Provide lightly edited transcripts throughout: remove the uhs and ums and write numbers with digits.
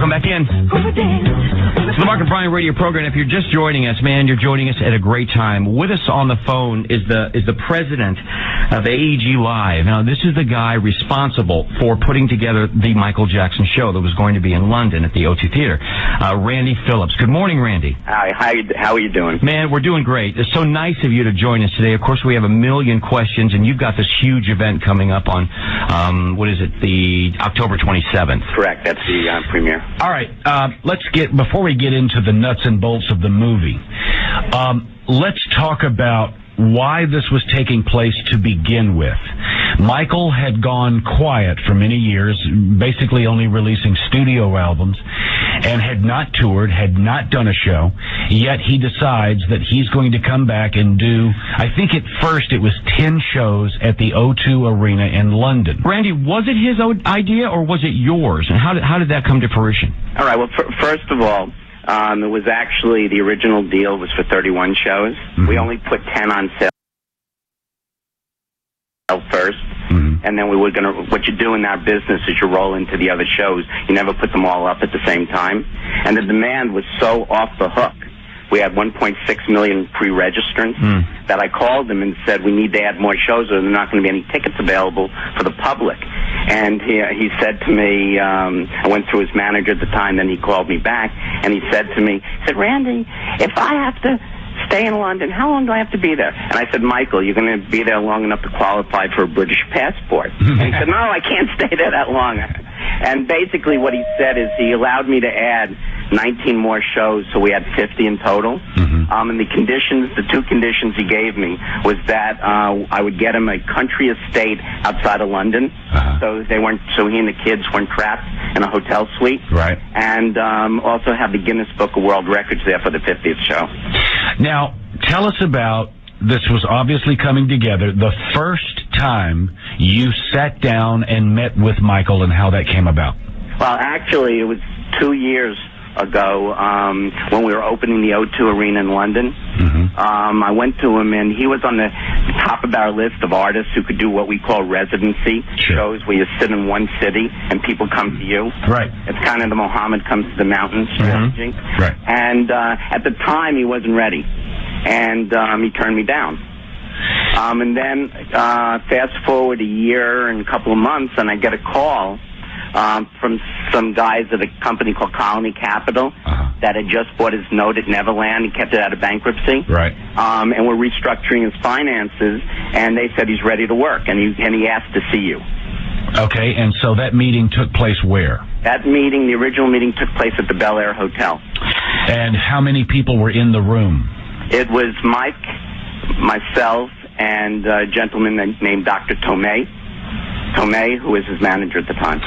Welcome back in. It's the Mark and Brian radio program. If you're just joining us, man, you're joining us at a great time. With us on the phone is the president of AEG Live. Now, this is the guy responsible for putting together the Michael Jackson show that was going to be in London at the O2 Theater. Randy Phillips. Good morning, Randy. Hi, how are you doing? Man, we're doing great. It's so nice of you to join us today. Of course, we have a million questions, and you've got this huge event coming up on, the October 27th. Correct. That's the premiere. All right. Before we get into the nuts and bolts of the movie, let's talk about why this was taking place to begin with. Michael had gone quiet for many years, basically only releasing studio albums, and had not toured, had not done a show, yet he decides that he's going to come back and do, I think at first it was 10 shows at the O2 Arena in London. Randy, was it his idea or was it yours? And how did that come to fruition? All right, well, first of all, it was actually, the original deal was for 31 shows. Mm-hmm. We only put 10 on sale first. Mm-hmm. And then we were going to, what you do in that business is you roll into the other shows. You never put them all up at the same time. And the demand was so off the hook. We had 1.6 million pre-registrants that I called them and said, we need to add more shows or there are not going to be any tickets available for the public. And he said to me, I went through his manager at the time, then he called me back, and he said to me, Randy, if I have to stay in London, how long do I have to be there? And I said, Michael, you're going to be there long enough to qualify for a British passport. And he said, no, I can't stay there that long. And basically what he said is he allowed me to add 19 more shows, so we had 50 in total. Mm-hmm. And the two conditions he gave me was that I would get him a country estate outside of London, so he and the kids weren't trapped in a hotel suite. Right. And also have the Guinness Book of World Records there for the 50th show. Now, tell us about, this was obviously coming together, the first time you sat down and met with Michael and how that came about. Well, actually, it was 2 years ago when we were opening the O2 Arena in London. Mm-hmm. I went to him, and he was on the top of our list of artists who could do what we call residency shows, where you sit in one city and people come to you. Right. It's kind of the Muhammad comes to the mountains strategy. Mm-hmm. Right. And at the time, he wasn't ready, and he turned me down. And then fast forward a year and a couple of months, and I get a call from some guys at a company called Colony Capital that had just bought his note at Neverland. He kept it out of bankruptcy. Right. And we're restructuring his finances, and they said he's ready to work, and he asked to see you. Okay, and so that meeting took place where? That meeting, the original meeting, took place at the Bel Air Hotel. And how many people were in the room? It was Mike, myself, and a gentleman named Dr. Tomei, who was his manager at the time.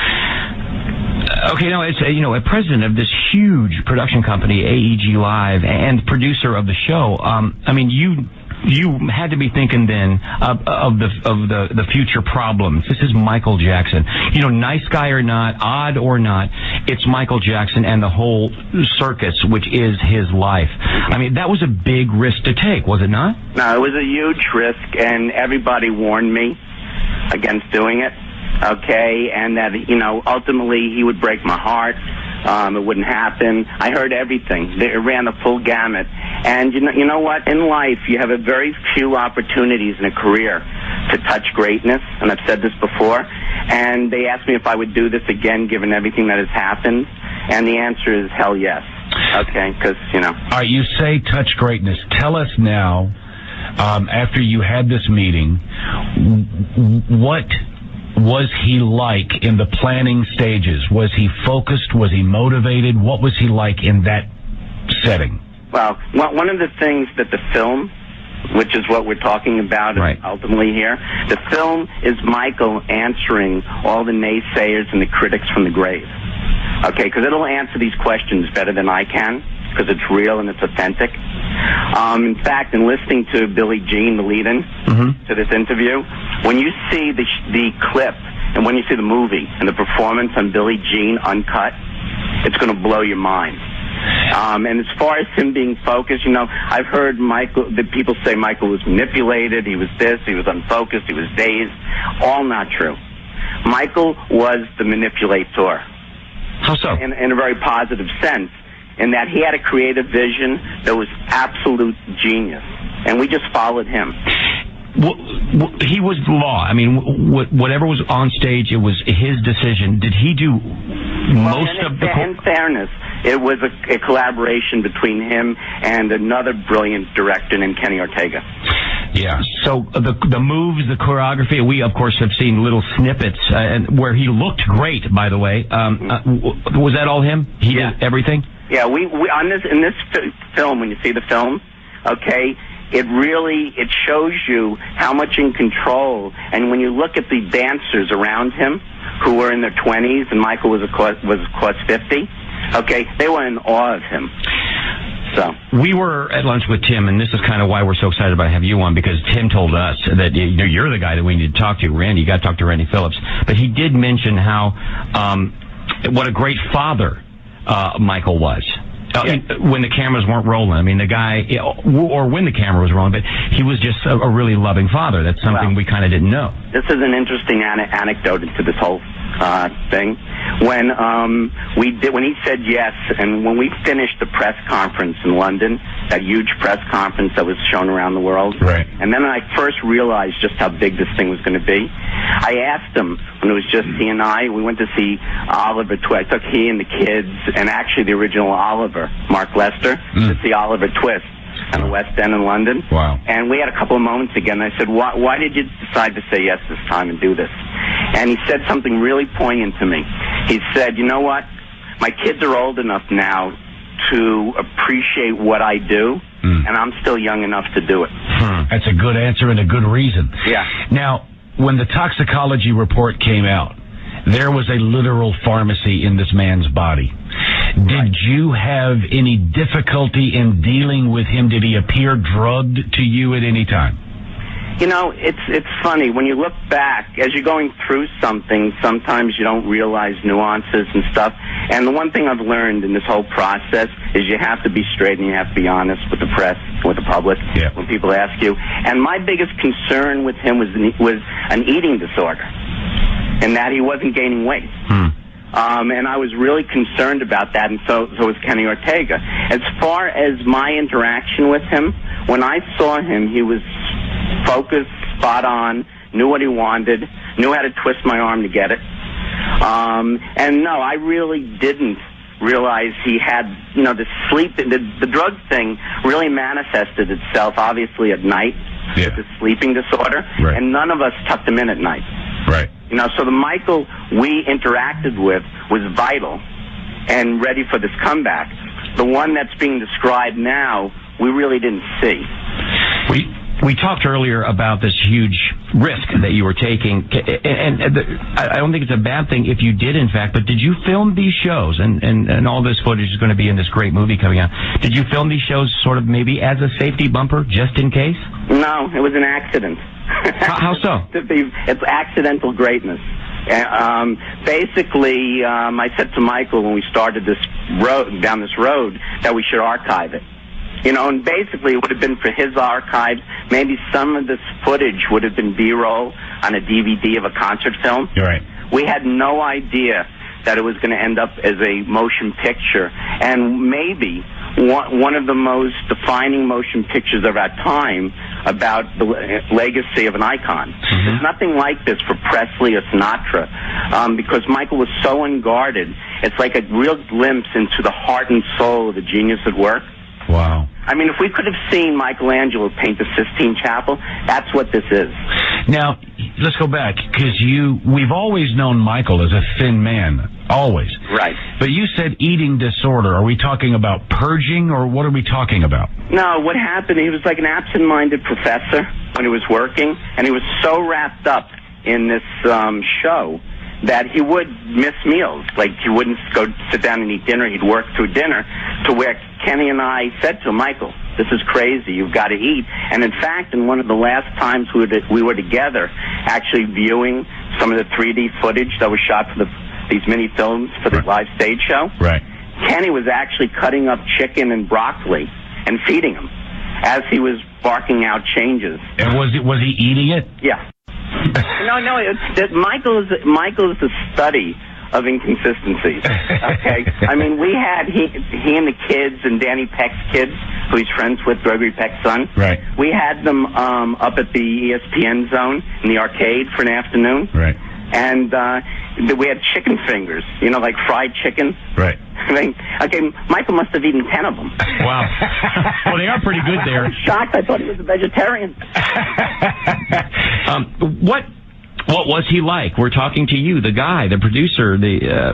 Okay, now it's a president of this huge production company, AEG Live, and producer of the show. You had to be thinking then of the future problems. This is Michael Jackson. Nice guy or not, odd or not, it's Michael Jackson and the whole circus, which is his life. I mean, that was a big risk to take, was it not? No, it was a huge risk, and everybody warned me against doing it. Okay, and that, ultimately he would break my heart. It wouldn't happen. I heard everything. It ran the full gamut. And you know what? In life, you have a very few opportunities in a career to touch greatness, and I've said this before. And they asked me if I would do this again, given everything that has happened. And the answer is hell yes. Okay, because, All right, you say touch greatness. Tell us now, after you had this meeting, what was he like in the planning stages? Was he focused? Was he motivated? What was he like in that setting? Well, one of the things that the film, which is what we're talking about ultimately here, the film is Michael answering all the naysayers and the critics from the grave. Okay, because it'll answer these questions better than I can, because it's real and it's authentic. In fact, in listening to Billie Jean, the lead-in to this interview, when you see the clip and when you see the movie and the performance on Billie Jean uncut, it's going to blow your mind. And as far as him being focused, I've heard the people say Michael was manipulated, he was this, he was unfocused, he was dazed. All not true. Michael was the manipulator. How so? In a very positive sense, in that he had a creative vision that was absolute genius, and we just followed him. He was the law. I mean, whatever was on stage, it was his decision. Did he do most of the... In fairness, it was a collaboration between him and another brilliant director named Kenny Ortega. Yeah. So the moves, the choreography, we of course have seen little snippets and where he looked great. By the way, was that all him? He did everything. Yeah. We in this film, when you see the film, okay, it shows you how much in control. And when you look at the dancers around him, who were in their 20s, and Michael was of course 50. Okay, they were in awe of him. So we were at lunch with Tim, and this is kind of why we're so excited about having you on, because Tim told us that you're the guy that we need to talk to, Randy. You got to talk to Randy Phillips. But he did mention how what a great father Michael was. When the cameras weren't rolling. I mean, the guy, or when the camera was rolling, but he was just a really loving father. That's something we kind of didn't know. This is an interesting anecdote to this whole thing. When he said yes, and when we finished the press conference in London, that huge press conference that was shown around the world, right? And then I first realized just how big this thing was going to be. I asked him when it was just he and I. We went to see Oliver Twist. I took he and the kids, and actually the original Oliver, Mark Lester, to see Oliver Twist at the West End in London. Wow. And we had a couple of moments again. I said, why did you decide to say yes this time and do this? And he said something really poignant to me. He said, you know what? My kids are old enough now to appreciate what I do, and I'm still young enough to do it. That's a good answer and a good reason. Yeah. Now, when the toxicology report came out, there was a literal pharmacy in this man's body. Did you have any difficulty in dealing with him? Did he appear drugged to you at any time? You know, it's funny. When you look back, as you're going through something, sometimes you don't realize nuances and stuff. And the one thing I've learned in this whole process is you have to be straight and you have to be honest with the press, with the public, when people ask you. And my biggest concern with him was an eating disorder, and that he wasn't gaining weight. And I was really concerned about that, and so was Kenny Ortega. As far as my interaction with him, when I saw him, he was focused, spot on, knew what he wanted, knew how to twist my arm to get it. And no, I really didn't realize he had, the sleep, the drug thing really manifested itself, obviously, at night, with the sleeping disorder, and none of us tucked him in at night. Right. So the Michael we interacted with was vital and ready for this comeback. The one that's being described now, we really didn't see. We talked earlier about this huge risk that you were taking, and I don't think it's a bad thing if you did, in fact, but did you film these shows, and all this footage is going to be in this great movie coming out, did you film these shows sort of maybe as a safety bumper, just in case? No, it was an accident. How so? It's accidental greatness. Basically, I said to Michael when we started down this road, that we should archive it. And basically it would have been for his archives. Maybe some of this footage would have been B-roll on a DVD of a concert film. You're right. We had no idea that it was going to end up as a motion picture, and maybe one of the most defining motion pictures of our time about the legacy of an icon. There's nothing like this for Presley or Sinatra, because Michael was so unguarded. It's like a real glimpse into the heart and soul of the genius at work. Wow. I mean, if we could have seen Michelangelo paint the Sistine Chapel, that's what this is. Now, let's go back, because we've always known Michael as a thin man, always. Right. But you said eating disorder. Are we talking about purging, or what are we talking about? No, what happened, he was like an absent-minded professor when he was working, and he was so wrapped up in this show that he would miss meals. Like, he wouldn't go sit down and eat dinner. He'd work through dinner, to where Kenny and I said to him, Michael, this is crazy. You've got to eat. And in fact, in one of the last times we were together, actually viewing some of the 3D footage that was shot for these mini films for the live stage show, Kenny was actually cutting up chicken and broccoli and feeding him as he was barking out changes. And was he eating it? Yeah. No. Michael is the study of inconsistencies. Okay, I mean, we had he and the kids and Danny Peck's kids, who he's friends with, Gregory Peck's son. Right. We had them up at the ESPN zone in the arcade for an afternoon. Right. And we had chicken fingers, like fried chicken. Right. I mean, okay, Michael must have eaten 10 of them. Wow. Well, they are pretty good there. I was shocked. I thought he was a vegetarian. What was he like? We're talking to you, the guy, the producer.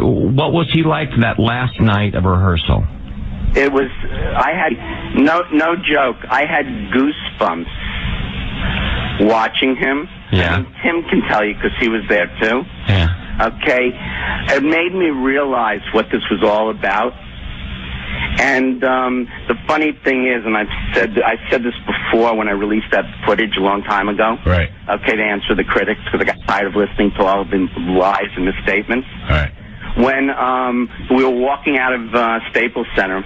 What was he like that last night of rehearsal? It was. I had no joke. I had goosebumps watching him. Yeah. I mean, Tim can tell you because he was there too. Yeah. Okay, it made me realize what this was all about. And the funny thing is, and I said this before when I released that footage a long time ago. Right. Okay, to answer the critics because I got tired of listening to all the lies and misstatements. Right. When we were walking out of Staples Center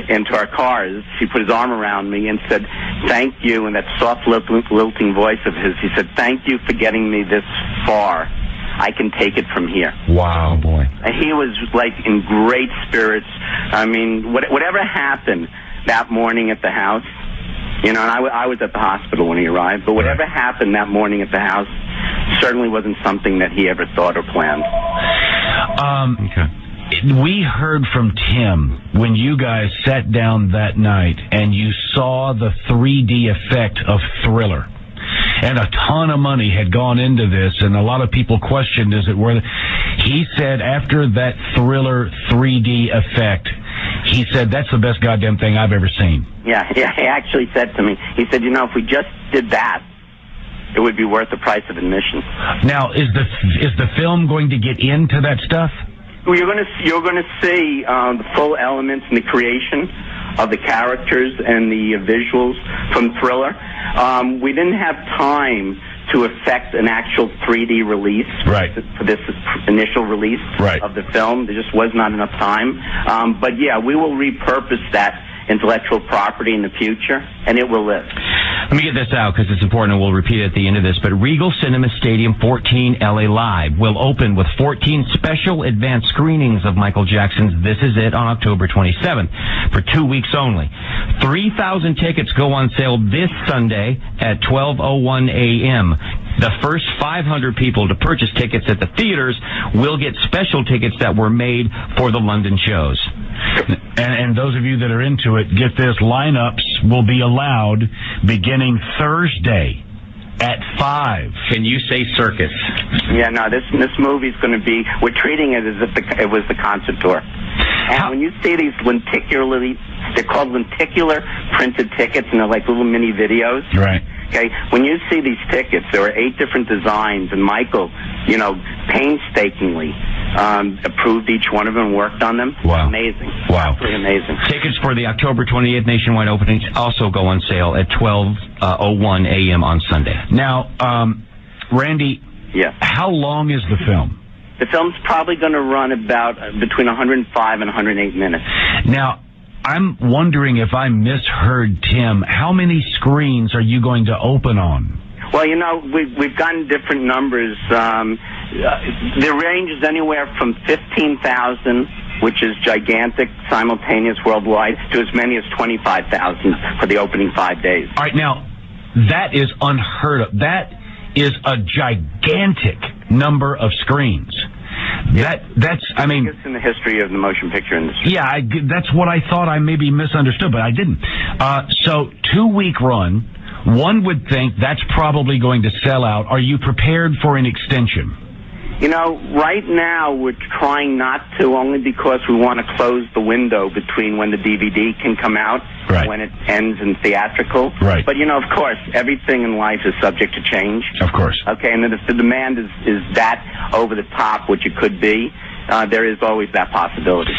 into our cars, he put his arm around me and said, "Thank you," in that soft, lilting voice of his. He said, "Thank you for getting me this far. I can take it from here." Wow, boy. And he was like in great spirits. I mean, whatever happened that morning at the house, and I was at the hospital when he arrived, but whatever happened that morning at the house certainly wasn't something that he ever thought or planned. Okay. We heard from Tim when you guys sat down that night and you saw the 3D effect of Thriller. And a ton of money had gone into this, and a lot of people questioned, is it worth it? He said after that Thriller 3D effect, he said, that's the best goddamn thing I've ever seen. Yeah, he actually said to me, he said, if we just did that, it would be worth the price of admission. Now, is the film going to get into that stuff? Well, you're going to see the full elements and the creation of the characters and the visuals from Thriller. We didn't have time to effect an actual 3D release for this initial release of the film. There just was not enough time. But yeah, we will repurpose that intellectual property in the future, and it will live. Let me get this out because it's important, and we'll repeat it at the end of this. But Regal Cinema Stadium 14 LA Live will open with 14 special advanced screenings of Michael Jackson's This Is It on October 27th for 2 weeks only. 3,000 tickets go on sale this Sunday at 12:01 a.m. The first 500 people to purchase tickets at the theaters will get special tickets that were made for the London shows. And those of you that are into it, get this, lineups will be allowed beginning Thursday at 5. Can you say circus? Yeah, no, this movie's going to be, we're treating it as if it was the concert tour. And when you see these they're called lenticular printed tickets, and they're like little mini videos. Right. Okay, when you see these tickets, there are 8 different designs, and Michael, painstakingly approved each one of them, worked on them. Wow. Amazing. Wow. Absolutely amazing. Tickets for the October 28th nationwide openings also go on sale at 12:01 a.m. on Sunday. Now, Randy, how long is the film? The film's probably going to run about between 105 and 108 minutes. Now, I'm wondering if I misheard Tim. How many screens are you going to open on? Well, we've gotten different numbers. The range is anywhere from 15,000, which is gigantic, simultaneous worldwide, to as many as 25,000 for the opening 5 days. All right, now, that is unheard of. That is a gigantic number of screens. That's I mean, it's in the history of the motion picture industry. Yeah, that's what I thought. I maybe misunderstood, but I didn't. So 2-week run. One would think that's probably going to sell out. Are you prepared for an extension? Right now we're trying not to, only because we want to close the window between when the DVD can come out and when it ends in theatrical. Right. But, of course, everything in life is subject to change. Of course. Okay, and if the demand is that over the top, which it could be, there is always that possibility.